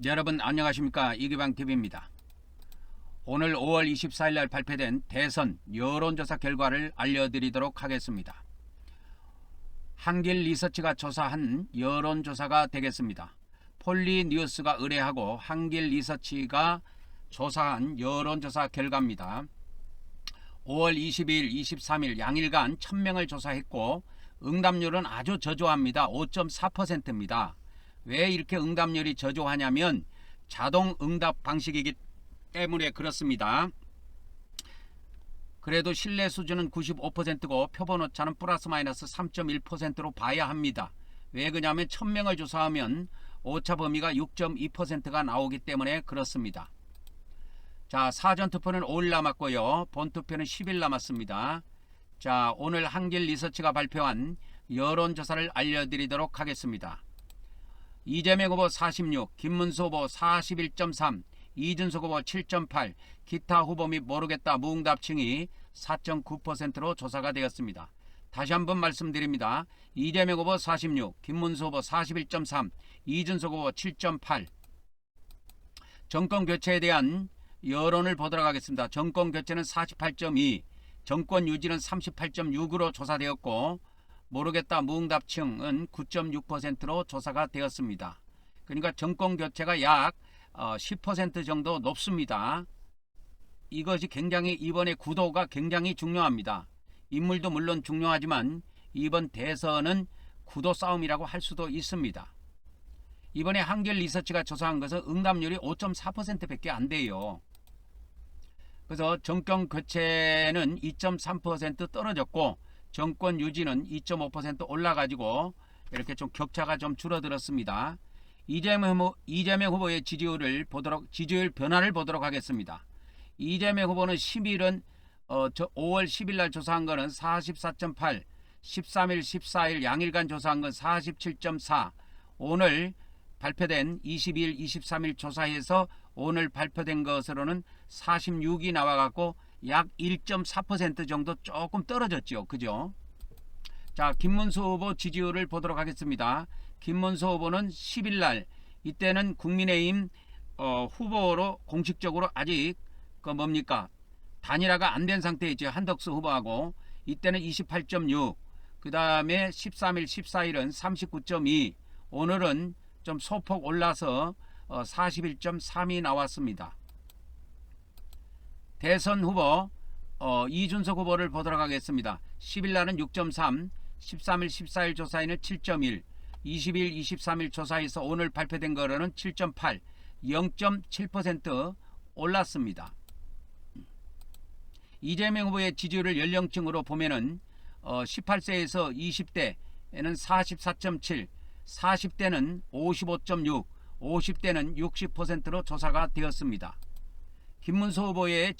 여러분 안녕하십니까, 이기방TV입니다. 오늘 5월 24일 날 발표된 대선 여론조사 결과를 알려드리도록 하겠습니다. 한길리서치가 조사한 여론조사가 되겠습니다. 폴리뉴스가 의뢰하고 한길리서치가 조사한 여론조사 결과입니다. 5월 22일, 23일 양일간 1000명을 조사했고 응답률은 아주 저조합니다. 5.4%입니다. 왜 이렇게 응답률이 저조하냐면 자동 응답 방식이기 때문에 그렇습니다. 그래도 신뢰 수준은 95%고 표본 오차는 플러스 마이너스 3.1%로 봐야 합니다. 왜 그러냐면 1000명을 조사하면 오차 범위가 6.2%가 나오기 때문에 그렇습니다. 자, 사전투표는 5일 남았고요. 본투표는 10일 남았습니다. 자, 오늘 한길리서치가 발표한 여론조사를 알려드리도록 하겠습니다. 이재명 후보 46, 김문수 후보 41.3, 이준석 후보 7.8, 기타 후보 및 모르겠다 무응답층이 4.9%로 조사가 되었습니다. 다시 한번 말씀드립니다. 이재명 후보 46, 김문수 후보 41.3, 이준석 후보 7.8. 정권 교체에 대한 여론을 보도록 하겠습니다. 정권 교체는 48.2, 정권 유지는 38.6으로 조사되었고 모르겠다 무응답층은 9.6%로 조사가 되었습니다. 그러니까 정권 교체가 약 10% 정도 높습니다. 이것이 굉장히 이번에 구도가 굉장히 중요합니다. 인물도 물론 중요하지만 이번 대선은 구도 싸움이라고 할 수도 있습니다. 이번에 한길리서치가 조사한 것은 응답률이 5.4%밖에 안 돼요. 그래서 정권 교체는 2.3% 떨어졌고 정권 유지는 2.5% 올라가지고 이렇게 좀 격차가 좀 줄어들었습니다. 이재명 후보의 지지율 변화를 보도록 하겠습니다. 이재명 후보는 10일은 5월 10일 날 조사한 거는 44.8, 13일, 14일 양일간 조사한 건 47.4, 오늘 발표된 22일, 23일 조사해서 오늘 발표된 것으로는 46이 나와갖고 약 1.4% 정도 조금 떨어졌죠. 그죠? 자, 김문수 후보 지지율을 보도록 하겠습니다. 김문수 후보는 10일날 이때는 국민의힘 후보로 공식적으로 아직 단일화가 안 된 상태이죠. 한덕수 후보하고 이때는 28.6, 그 다음에 13일, 14일은 39.2, 오늘은 좀 소폭 올라서 41.3이 나왔습니다. 대선 후보 이준석 후보를 보도록 하겠습니다. 10일날은 6.3, 13일, 14일 조사에는 7.1, 20일, 23일 조사에서 오늘 발표된 거로는 7.8, 0.7% 올랐습니다. 이재명 후보의 지지율을 연령층으로 보면은 18세에서 20대에는 44.7, 40대는 55.6, 50대는 60%로 조사가 되었습니다. 김문수 후보의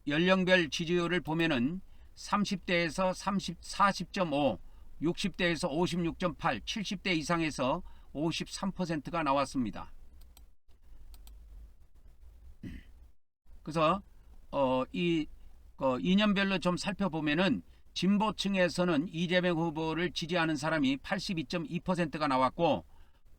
연령별 지지율을 보면은 30대에서 40.5, 60대에서 56.8, 70대 이상에서 53%가 나왔습니다. 그래서 이념별로 좀 살펴보면은 진보층에서는 이재명 후보를 지지하는 사람이 82.2%가 나왔고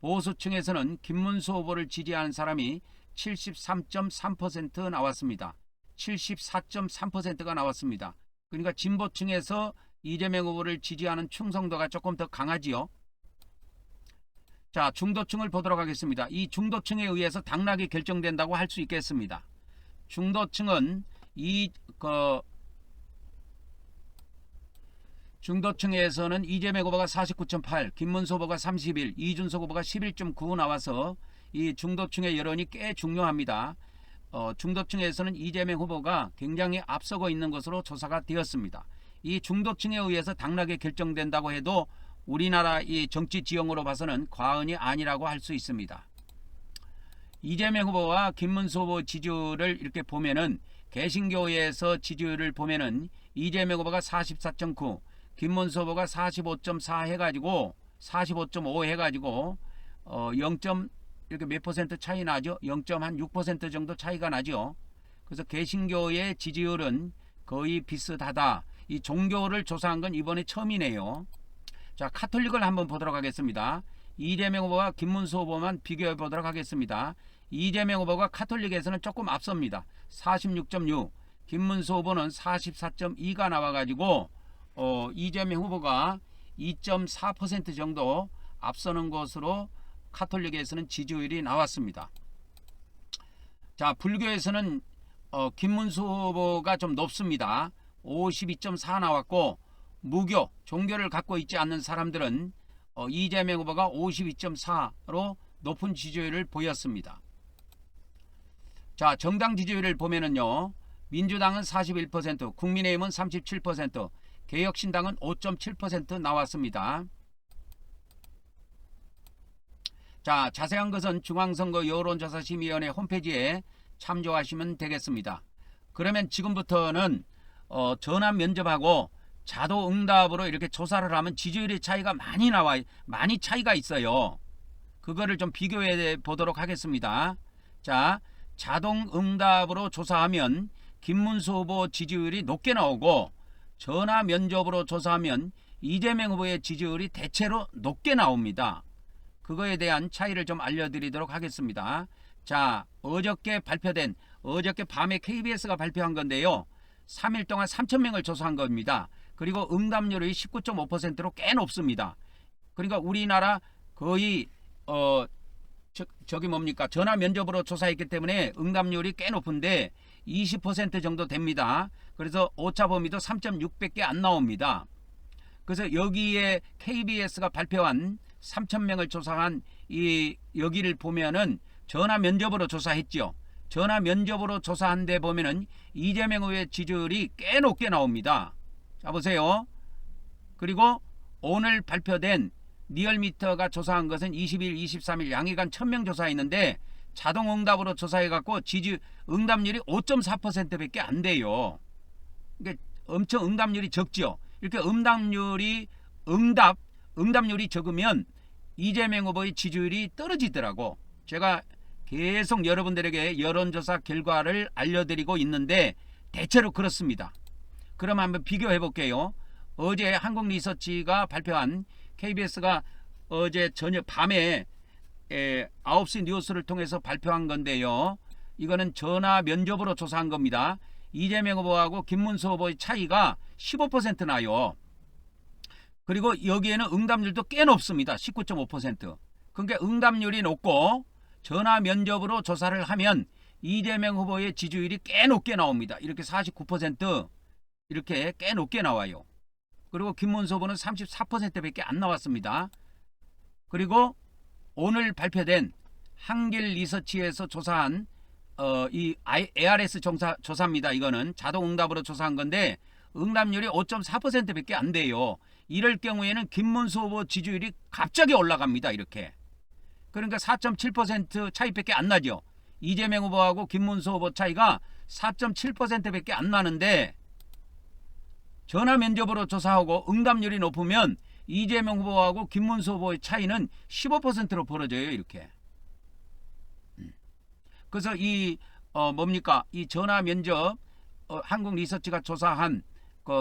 보수층에서는 김문수 후보를 지지하는 사람이 73.3% 나왔습니다. 74.3%가 나왔습니다. 그러니까 진보층에서 이재명 후보를 지지하는 충성도가 조금 더 강하지요. 자, 중도층을 보도록 하겠습니다. 이 중도층에 의해서 당락이 결정된다고 할 수 있겠습니다. 중도층은 중도층에서는 이재명 후보가 49.8, 김문수 후보가 31, 이준석 후보가 11.9 나와서 이 중도층의 여론이 꽤 중요합니다. 중도층에서는 이재명 후보가 굉장히 앞서고 있는 것으로 조사가 되었습니다. 이 중도층에 의해서 당락이 결정된다고 해도 우리나라 이 정치 지형으로 봐서는 과언이 아니라고 할 수 있습니다. 이재명 후보와 김문수 후보 지지율을 이렇게 보면은 개신교에서 지지율을 보면은 이재명 후보가 44.9, 김문수 후보가 45.4 해가지고 45.5 해가지고 0. 이렇게 몇 퍼센트 차이 나죠? 0.6% 정도 차이가 나죠. 그래서 개신교의 지지율은 거의 비슷하다. 이 종교를 조사한 건 이번에 처음이네요. 자, 카톨릭을 한번 보도록 하겠습니다. 이재명 후보와 김문수 후보만 비교해 보도록 하겠습니다. 이재명 후보가 카톨릭에서는 조금 앞섭니다. 46.6, 김문수 후보는 44.2가 나와가지고 이재명 후보가 2.4% 정도 앞서는 것으로 카톨릭에서는 지지율이 나왔습니다. 자, 불교에서는 김문수 후보가 좀 높습니다. 52.4 나왔고, 무교, 종교를 갖고 있지 않는 사람들은 이재명 후보가 52.4로 높은 지지율을 보였습니다. 자, 정당 지지율을 보면은요, 민주당은 41%, 국민의힘은 37%, 개혁신당은 5.7% 나왔습니다. 자, 자세한 것은 중앙선거 여론조사심의위원회 홈페이지에 참조하시면 되겠습니다. 그러면 지금부터는 전화 면접하고 자동응답으로 이렇게 조사를 하면 지지율의 차이가 많이 차이가 있어요. 그거를 좀 비교해 보도록 하겠습니다. 자, 자동응답으로 조사하면 김문수 후보 지지율이 높게 나오고, 전화 면접으로 조사하면 이재명 후보의 지지율이 대체로 높게 나옵니다. 그거에 대한 차이를 좀 알려드리도록 하겠습니다. 자, 어저께 밤에 KBS가 발표한 건데요. 3일 동안 3,000명을 조사한 겁니다. 그리고 응답률이 19.5%로 꽤 높습니다. 그러니까 우리나라 거의 전화 면접으로 조사했기 때문에 응답률이 꽤 높은데 20% 정도 됩니다. 그래서 오차 범위도 3.6밖에 안 나옵니다. 그래서 여기에 KBS가 발표한 3,000명을 조사한 여기를 보면은 전화 면접으로 조사했죠. 전화 면접으로 조사한 데 보면은 이재명 후보의 지지율이 꽤 높게 나옵니다. 자, 보세요. 그리고 오늘 발표된 리얼미터가 조사한 것은 20일, 23일 양일간 1,000명 조사했는데 자동응답으로 조사해갖고 응답률이 5.4%밖에 안 돼요. 그러니까 엄청 응답률이 적죠. 이렇게 응답률이 적으면 이재명 후보의 지지율이 떨어지더라고. 제가 계속 여러분들에게 여론조사 결과를 알려드리고 있는데 대체로 그렇습니다. 그럼 한번 비교해 볼게요. 어제 한국리서치가 발표한, KBS가 어제 저녁 밤에 9시 뉴스를 통해서 발표한 건데요. 이거는 전화 면접으로 조사한 겁니다. 이재명 후보하고 김문수 후보의 차이가 15% 나요. 그리고 여기에는 응답률도 꽤 높습니다. 19.5%. 그러니까 응답률이 높고 전화 면접으로 조사를 하면 이재명 후보의 지지율이 꽤 높게 나옵니다. 이렇게 49% 이렇게 꽤 높게 나와요. 그리고 김문수 후보는 34%밖에 안 나왔습니다. 그리고 오늘 발표된 한길리서치에서 조사한 이 ARS 조사입니다. 이거는 자동응답으로 조사한 건데 응답률이 5.4%밖에 안 돼요. 이럴 경우에는 김문수 후보 지지율이 갑자기 올라갑니다. 이렇게. 그러니까 4.7% 차이밖에 안 나죠. 이재명 후보하고 김문수 후보 차이가 4.7%밖에 안 나는데 전화 면접으로 조사하고 응답률이 높으면 이재명 후보하고 김문수 후보의 차이는 15%로 벌어져요. 이렇게. 그래서 이 전화 면접 한국리서치가 조사한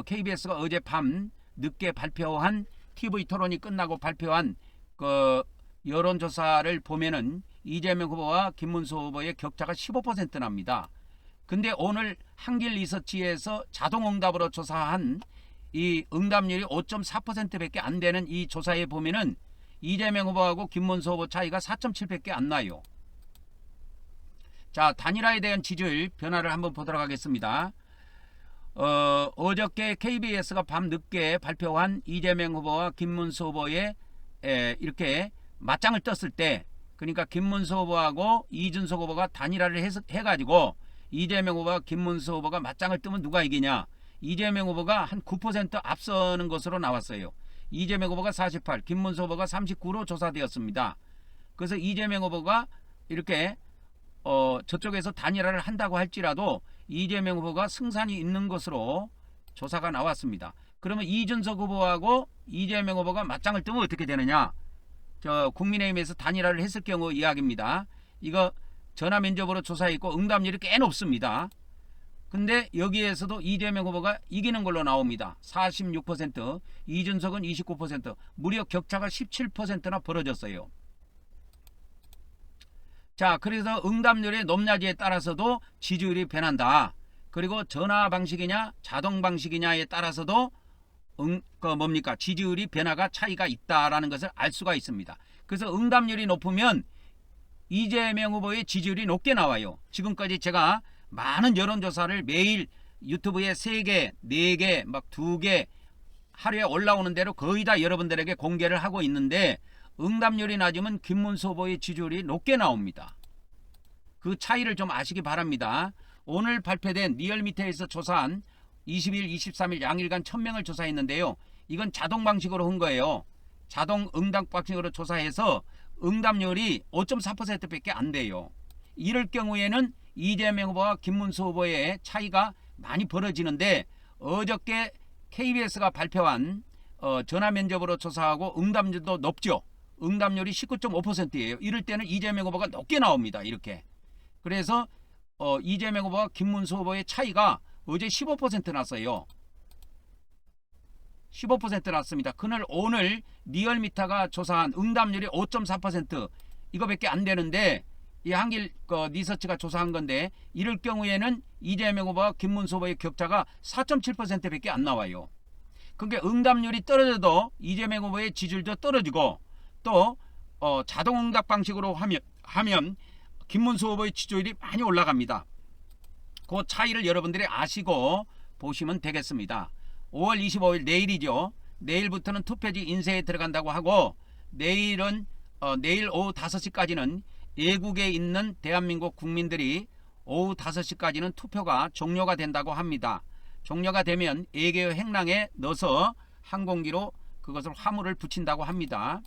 KBS가 어젯밤 늦게 발표한 TV 토론이 끝나고 발표한 여론조사를 보면은 이재명 후보와 김문수 후보의 격차가 15% 납니다. 근데 오늘 한길리서치에서 자동응답으로 조사한 이 응답률이 5.4%밖에 안 되는 이 조사에 보면은 이재명 후보하고 김문수 후보 차이가 4.7밖에 안 나요. 자, 단일화에 대한 지지율 변화를 한번 보도록 하겠습니다. 어저께 KBS가 밤 늦게 발표한 이재명 후보와 김문수 후보의 이렇게 맞짱을 떴을 때, 그러니까 김문수 후보하고 이준석 후보가 단일화를 해가지고 이재명 후보와 김문수 후보가 맞짱을 뜨면 누가 이기냐? 이재명 후보가 한 9% 앞서는 것으로 나왔어요. 이재명 후보가 48, 김문수 후보가 39로 조사되었습니다. 그래서 이재명 후보가 이렇게 저쪽에서 단일화를 한다고 할지라도 이재명 후보가 승산이 있는 것으로 조사가 나왔습니다. 그러면 이준석 후보하고 이재명 후보가 맞짱을 뜨면 어떻게 되느냐? 국민의힘에서 단일화를 했을 경우 이야기입니다. 이거 전화 면접으로 조사했고 응답률이 꽤 높습니다. 근데 여기에서도 이재명 후보가 이기는 걸로 나옵니다. 46%, 이준석은 29%, 무려 격차가 17%나 벌어졌어요. 자, 그래서 응답률의 높낮이에 따라서도 지지율이 변한다. 그리고 전화 방식이냐 자동 방식이냐에 따라서도 지지율이 변화가 차이가 있다라는 것을 알 수가 있습니다. 그래서 응답률이 높으면 이재명 후보의 지지율이 높게 나와요. 지금까지 제가 많은 여론조사를 매일 유튜브에 3개, 4개, 막 2개 하루에 올라오는 대로 거의 다 여러분들에게 공개를 하고 있는데 응답률이 낮으면 김문수 후보의 지지율이 높게 나옵니다. 그 차이를 좀 아시기 바랍니다. 오늘 발표된 리얼미터에서 조사한 20일, 23일 양일간 1000명을 조사했는데요. 이건 자동 방식으로 한 거예요. 자동 응답 방식으로 조사해서 응답률이 5.4%밖에 안 돼요. 이럴 경우에는 이재명 후보와 김문수 후보의 차이가 많이 벌어지는데 어저께 KBS가 발표한 전화 면접으로 조사하고 응답률도 높죠. 응답률이 19.5%예요. 이럴 때는 이재명 후보가 높게 나옵니다. 이렇게. 그래서 이재명 후보와 김문수 후보의 차이가 어제 15% 났어요. 15% 났습니다. 그날 오늘 리얼미터가 조사한 응답률이 5.4% 이거밖에 안 되는데 이 한길 리서치가 조사한 건데 이럴 경우에는 이재명 후보와 김문수 후보의 격차가 4.7%밖에 안 나와요. 그게 응답률이 떨어져도 이재명 후보의 지지율도 떨어지고 또 자동응답 방식으로 하면 김문수 후보의 지지율이 많이 올라갑니다. 그 차이를 여러분들이 아시고 보시면 되겠습니다. 5월 25일 내일이죠. 내일부터는 투표지 인쇄에 들어간다고 하고 내일은 내일 오후 5시까지는 외국에 있는 대한민국 국민들이 오후 5시까지는 투표가 종료가 된다고 합니다. 종료가 되면 외계어 행랑에 넣어서 항공기로 그것을 화물을 붙인다고 합니다.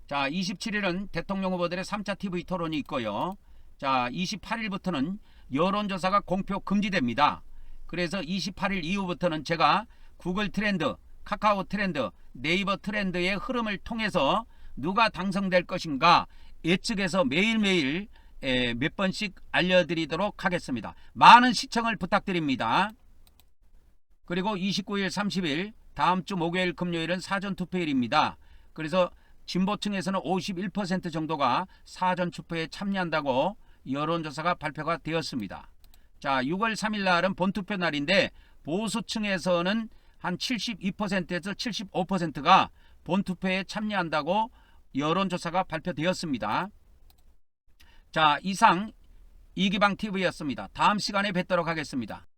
자, 27일은 대통령 후보들의 3차 TV 토론이 있고요. 자, 28일부터는 여론조사가 공표 금지됩니다. 그래서 28일 이후부터는 제가 구글 트렌드, 카카오 트렌드, 네이버 트렌드의 흐름을 통해서 누가 당선될 것인가 예측해서 매일매일 몇 번씩 알려드리도록 하겠습니다. 많은 시청을 부탁드립니다. 그리고 29일, 30일 다음 주 목요일, 금요일은 사전투표일입니다. 그래서 진보층에서는 51% 정도가 사전투표에 참여한다고 여론조사가 발표가 되었습니다. 자, 6월 3일 날은 본투표 날인데 보수층에서는 한 72%에서 75%가 본투표에 참여한다고 여론조사가 발표되었습니다. 자, 이상 이기방TV였습니다. 다음 시간에 뵙도록 하겠습니다.